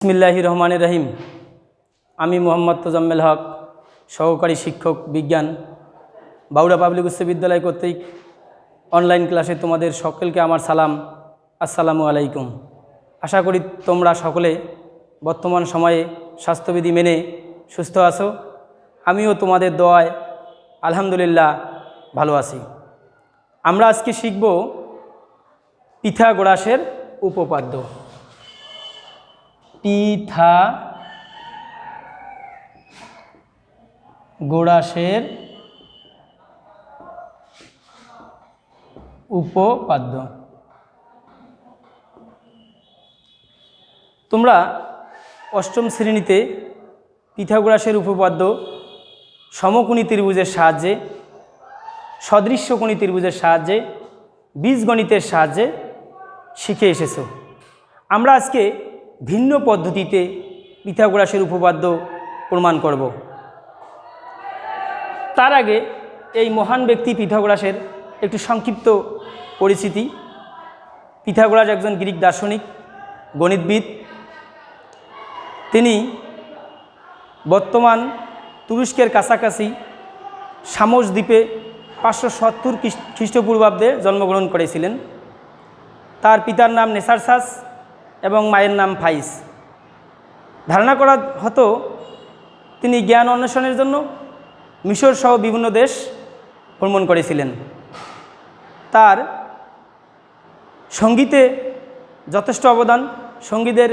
বিসমিল্লাহির রহমানির রহিম। আমি মোহাম্মদ তোজাম্মেল হক, সহকারী শিক্ষক বিজ্ঞান, বাউড়া পাবলিক উচ্চ বিদ্যালয় কর্তৃক অনলাইন ক্লাসে তোমাদের সকলকে আমার সালাম, আসসালামু আলাইকুম। আশা করি তোমরা সকলে বর্তমান সময়ে স্বাস্থ্যবিধি মেনে সুস্থ আছো। আমিও তোমাদের দোয়ায় আলহামদুলিল্লাহ ভালো আছি। আমরা আজকে শিখব পিথাগোরাসের উপপাদ্য। পিথাগোরাসের উপপাদ্য। তোমরা অষ্টম শ্রেণীতে পিথাগোরাসের উপপাদ্য সমকোণী ত্রিভুজের সাহায্যে, সদৃশ্যকোণী ত্রিভুজের সাহায্যে, বীজগণিতের সাহায্যে শিখে এসেছো। আমরা আজকে ভিন্ন পদ্ধতিতে পিথাগোরাসের উপপাদ্য প্রমাণ করব। তার আগে এই মহান ব্যক্তি পিথাগোরাসের একটি সংক্ষিপ্ত পরিচিতি। পিথাগোরাস একজন গ্রিক দার্শনিক, গণিতবিদ। তিনি বর্তমান তুরস্কের কাছাকাছি সামোস দ্বীপে 570 খ্রিস্টপূর্বাব্দে জন্মগ্রহণ করেছিলেন। তার পিতার নাম নেসারসাস এবং মায়ের নাম ফাইস। ধারণা করা হতো তিনি জ্ঞান অন্বেষণের জন্য মিশর সহ বিভিন্ন দেশ ভ্রমণ করেছিলেন। তার সঙ্গীতে যথেষ্ট অবদান। সঙ্গীতের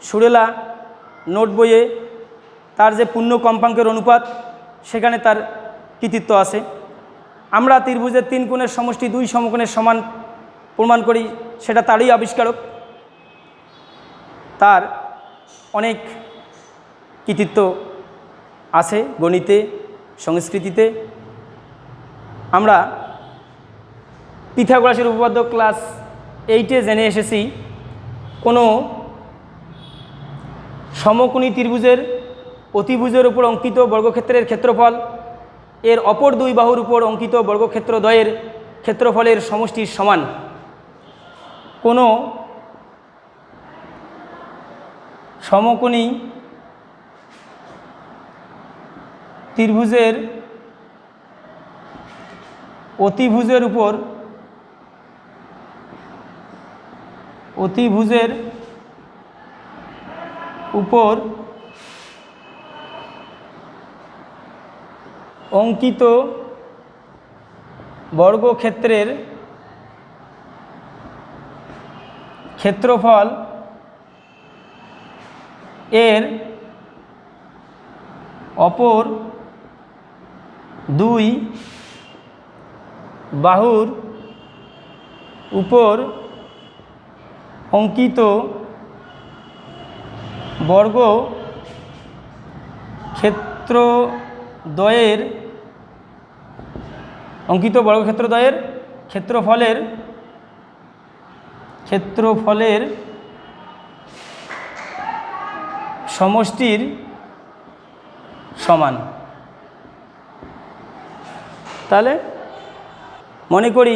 সুরেলা নোট বইয়ে তার যে পূর্ণ কম্পাঙ্কের অনুপাত, সেখানে তার কৃতিত্ব আছে। আমরা ত্রিভুজের 3 কোণের সমষ্টি 2 সমকোণের সমান প্রমাণ করি, সেটা তারই আবিষ্কারক। তার অনেক কৃতিত্ব আছে গণিতে, সংস্কৃতিতে। আমরা পিথাগোরাসের উপপাদ্য ক্লাস 8-এ জেনে এসেছি। কোনো সমকোণী ত্রিভুজের অতিভুজের উপর অঙ্কিত বর্গক্ষেত্রের ক্ষেত্রফল এর অপর 2 বাহুর উপর অঙ্কিত বর্গক্ষেত্রদ্বয়ের ক্ষেত্রফলের সমষ্টির সমান। কোনো সমকোণী ত্রিভুজের অতিভুজের উপর অঙ্কিত বর্গক্ষেত্রের ক্ষেত্রফল এর অপর 2 বাহুর উপর অঙ্কিত বর্গক্ষেত্রদ্বয়ের ক্ষেত্রফলের সমষ্টির সমান। তাহলে মনে করি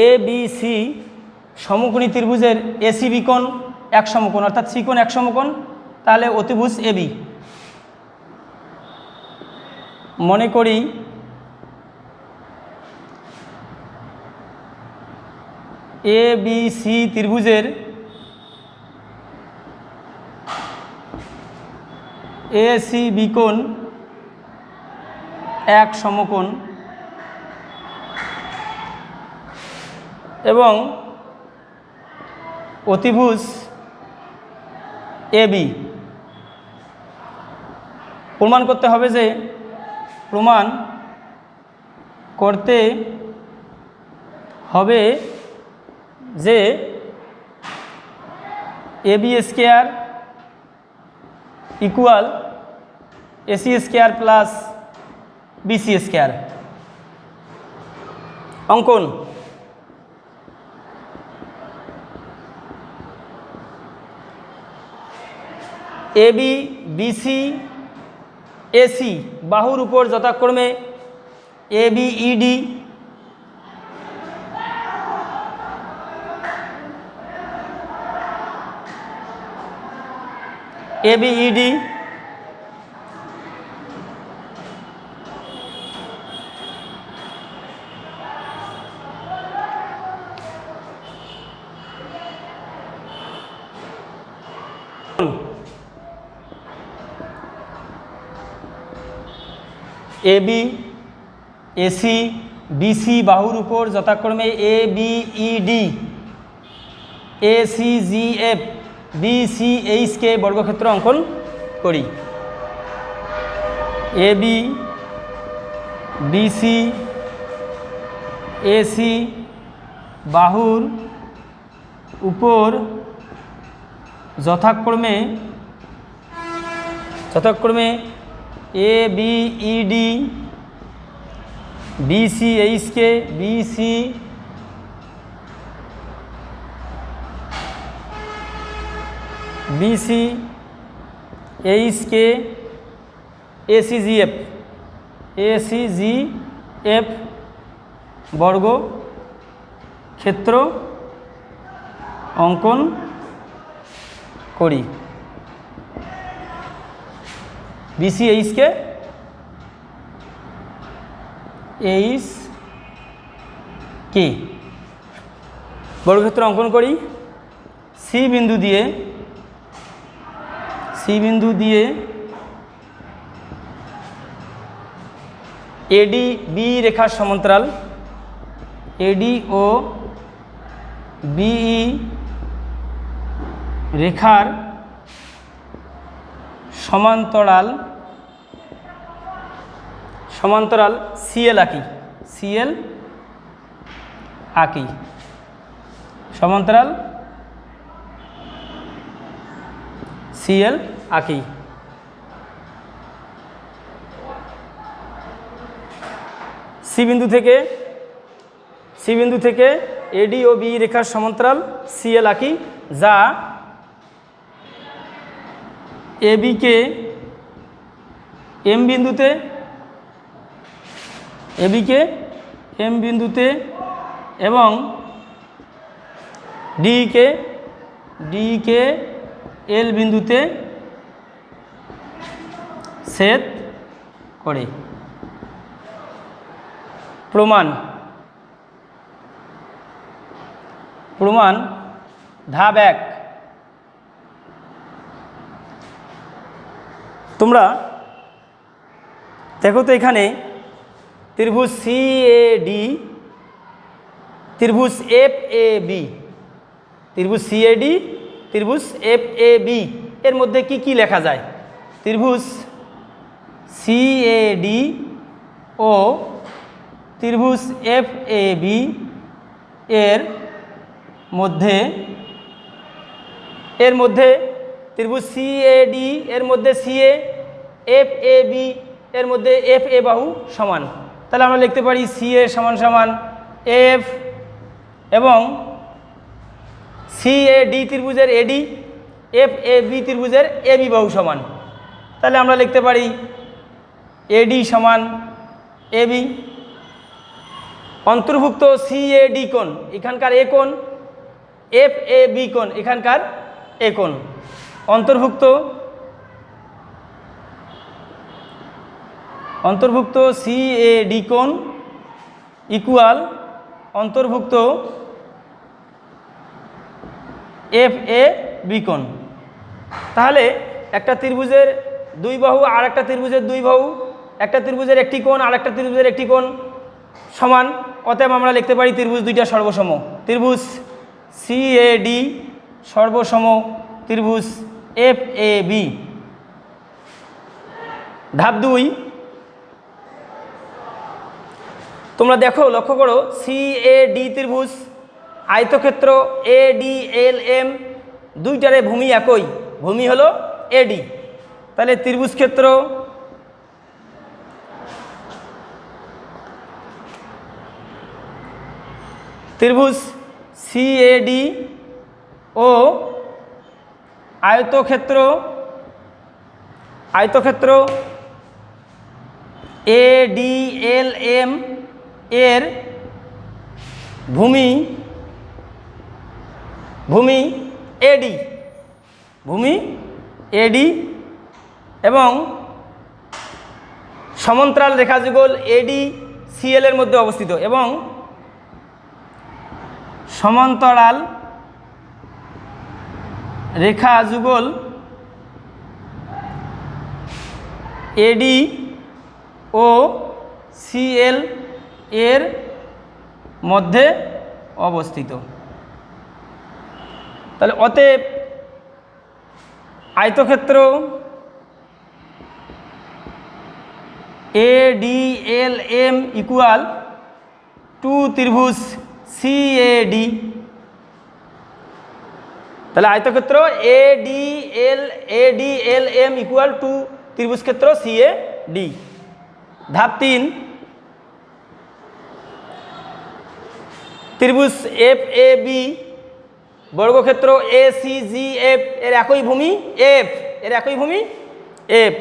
এ বি সি সমকোণী ত্রিভুজের এসিবি কোণ এক সমকোণ, অর্থাৎ সি কোণ এক সমকোণ। তাহলে অতিভুজ এবি। মনে করি এ বি সি ত্রিভুজের এসিবি কোণ এক সমকোণ এবং অতিভুজ এবি। প্রমাণ করতে হবে যে AB square equal AC square plus BC square. অঙ্কন। এবি বিসি এসি বাহুর উপর যথাক্রমে AB ED ABED, AB, AC, BC বাহুর উপর যথাক্রমে ABED, ACGF, BCH কে বর্গক্ষেত্র অঙ্কন করি। AB, BC, AC বাহুর উপর যথাক্রমে ABED, BCH কে BCH কে ACGF বর্গ ক্ষেত্র অঙ্কন করি। BCH কে কে বর্গক্ষেত্র অঙ্কন করি। সি বিন্দু দিয়ে ADB রেখার সমান্তরাল, AD ও BE রেখার সমান্তরাল CL আঁকি, সমান্তরাল CL আঁকি। সি বিন্দু থেকে AD ও BE রেখার সমান্তরাল CL আঁকি, যা AB কে M বিন্দুতে এবং DE কে L বিন্দুতে ছেদ করে। প্রমাণ ধাপ 1। তোমরা দেখো তো এখানে ত্রিভুজ CAD, ত্রিভুজ FAB, ত্রিভুজ FAB এর মধ্যে কি লেখা যায়? ত্রিভুজ CAD ও ত্রিভুজ FAB এর মধ্যে ত্রিভুজ CAD এর মধ্যে CA, FAB এর মধ্যে FA বাহু সমান। তাহলে আমরা লিখতে পারি CA সমান F এবং CAD ত্রিভুজের AD, FAB ত্রিভুজের AB বাহু সমান। তাহলে আমরা লিখতে পারি AD সমান AB। অন্তর্ভুক্ত CAD কোণ এখানকার A কোণ, FAB কোণ এখানকার A কোণ। অন্তর্ভুক্ত CAD কোণ ইকুয়াল অন্তর্ভুক্ত FAB কোণ। তাহলে একটা ত্রিভুজের দুই বাহু আর একটা ত্রিভুজের দুই বাহু, একটা ত্রিভুজের একটি কোণ আর একটা ত্রিভুজের একটি কোণ সমান, অতএব আমরা লিখতে পারি ত্রিভুজ দুইটা সর্বসম। ত্রিভুজ CAD সর্বসম ত্রিভুজ FAB। ধাপ 2। তোমরা দেখো, লক্ষ্য করো, CAD ত্রিভুজ আয়তক্ষেত্র ADLM দুইটারে ভূমি একই, ভূমি হলো AD। তাহলে ত্রিভুজ ক্ষেত্র ত্রিভুজ CAD ও আয়তক্ষেত্র ADLM এর ভূমি AD, এডি এবং সমান্তরাল রেখা যুগল এডি সিএল এর মধ্যে অবস্থিত এবং সমান্তরাল রেখা যুগল এডি ও সিএল এর মধ্যে অবস্থিত। তাহলে অতএব আয়তক্ষেত্র ADLM ইকুয়াল টু ত্রিভুজ CAD। তাহলে আয়তক্ষেত্র ADLM ইকুয়াল টু ত্রিভুজ ক্ষেত্র CAD। ধাপ 3, ত্রিভুজ FAB বর্গক্ষেত্র ACGF এর একই ভূমি F,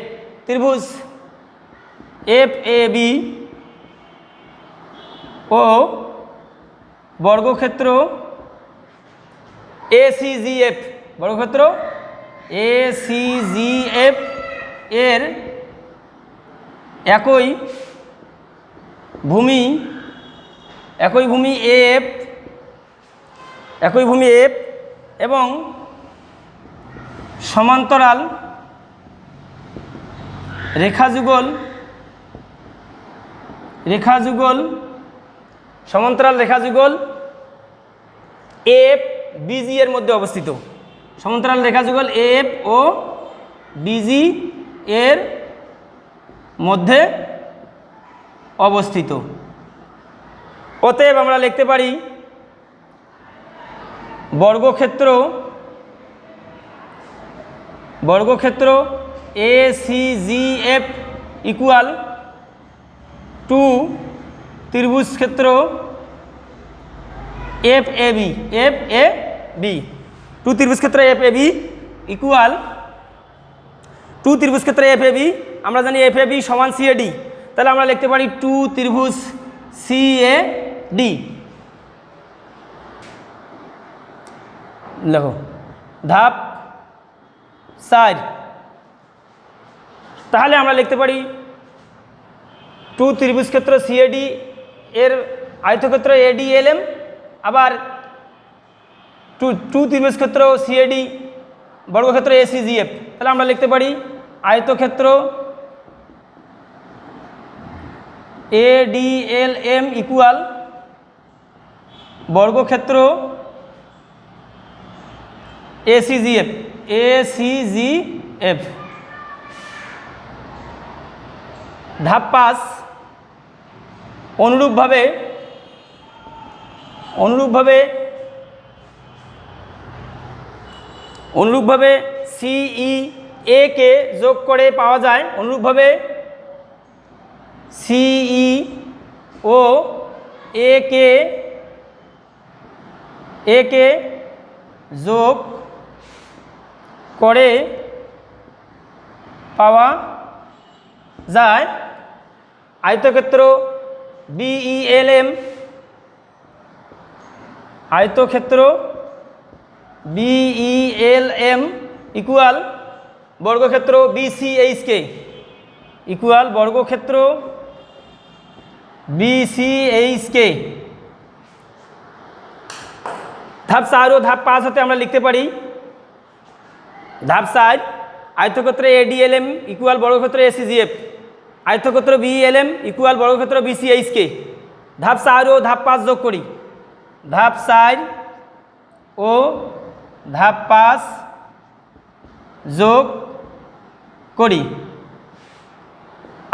ত্রিভুজ FAB ও বর্গক্ষেত্র ACGF এর একই ভূমি AF এবং সমান্তরাল রেখা যুগল AFBG এর মধ্যে অবস্থিত। সমান্তরাল রেখা যুগল AF ও BG এর মধ্যে অবস্থিত। অতএব আমরা লিখতে পারি বর্গক্ষেত্র ACGF ইকুয়াল টু ত্রিভুজ ক্ষেত্র FAB টু ত্রিভুজ ক্ষেত্র FAB ইকুয়াল টু ত্রিভুজ ক্ষেত্র FAB আমরা জানি FAB সমান CAD। তাহলে আমরা লিখতে পারি টু ত্রিভুজ CAD। লেখো ধাপ 4, তাহলে আমরা লিখতে পারি টু ত্রিভুজ ক্ষেত্র CAD এর আয়তক্ষেত্র ADLM আবার টু ত্রিভুজ ক্ষেত্র CAD বর্গক্ষেত্র ACGF। তাহলে আমরা লিখতে পারি আয়তক্ষেত্র ADLM ইকুয়াল বর্গক্ষেত্র ACGF। ধাপ 5, অনুরূপভাবে CEA কে যোগ করে পাওয়া যায় অনুরূপভাবে CE ও A কে যোগ করে পাওয়া যায় আয়তক্ষেত্র BELM ইকুয়াল বর্গক্ষেত্র BCHK ধাপ 4 ও ধাপ 5 হতে আমরা লিখতে পারি ধাপ 4 আয়তক্ষেত্র ADLM ইকুয়াল বর্গক্ষেত্র ACGF, আয়তক্ষেত্র BELM ইকুয়াল বর্গক্ষেত্র BCHK। ধাপ 4 ও ধাপ 5 যোগ করি, ধাপ 4 ও ধাপ 5 যোগ করি।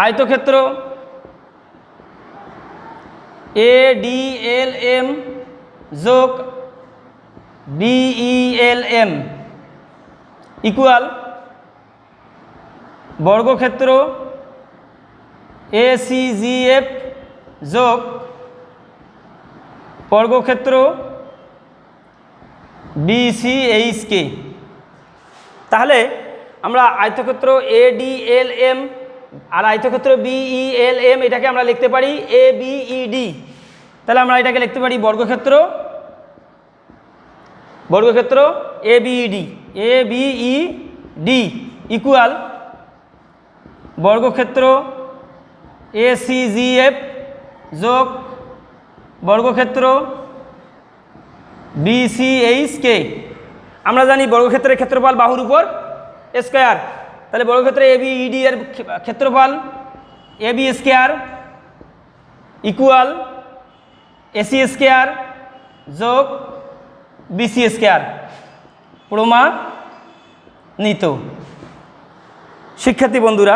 আয়তক্ষেত্র ADLM যোগ BELM ইকুয়াল বর্গক্ষেত্র ACGF যোগ বর্গক্ষেত্র BCHK। তাহলে আমরা আয়তক্ষেত্র ADLM আর আয়তক্ষেত্র BELM এটাকে আমরা লিখতে পারি ABED। তাহলে আমরা এটাকে লিখতে পারি বর্গক্ষেত্র ABED ডি ইকুয়াল বর্গক্ষেত্র ACGF যোগ বর্গক্ষেত্র BCHK। আমরা জানি বর্গক্ষেত্রের ক্ষেত্রফল বাহুর উপর স্কোয়ার, তাহলে বর্গক্ষেত্র ABED এর ক্ষেত্রফল AB square equal AC square যোগ BC স্কোয়ার প্রমাণিত। শিক্ষার্থী বন্ধুরা,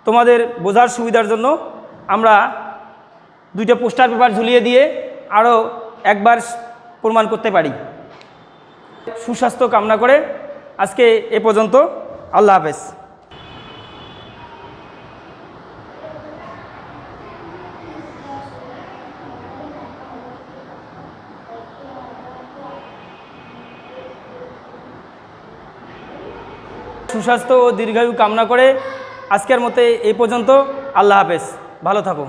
তোমাদের বোঝার সুবিধার জন্য আমরা দুইটা পোস্টার পেপার ঝুলিয়ে দিয়ে আরও একবার প্রমাণ করতে পারি। সুস্বাস্থ্য কামনা করে আজকে এ পর্যন্ত। আল্লাহ হাফেজ। সুস্বাস্থ্য ও দীর্ঘায়ু কামনা করে আজকের মতো এই পর্যন্ত। আল্লাহ হাফেজ, ভালো থাকো।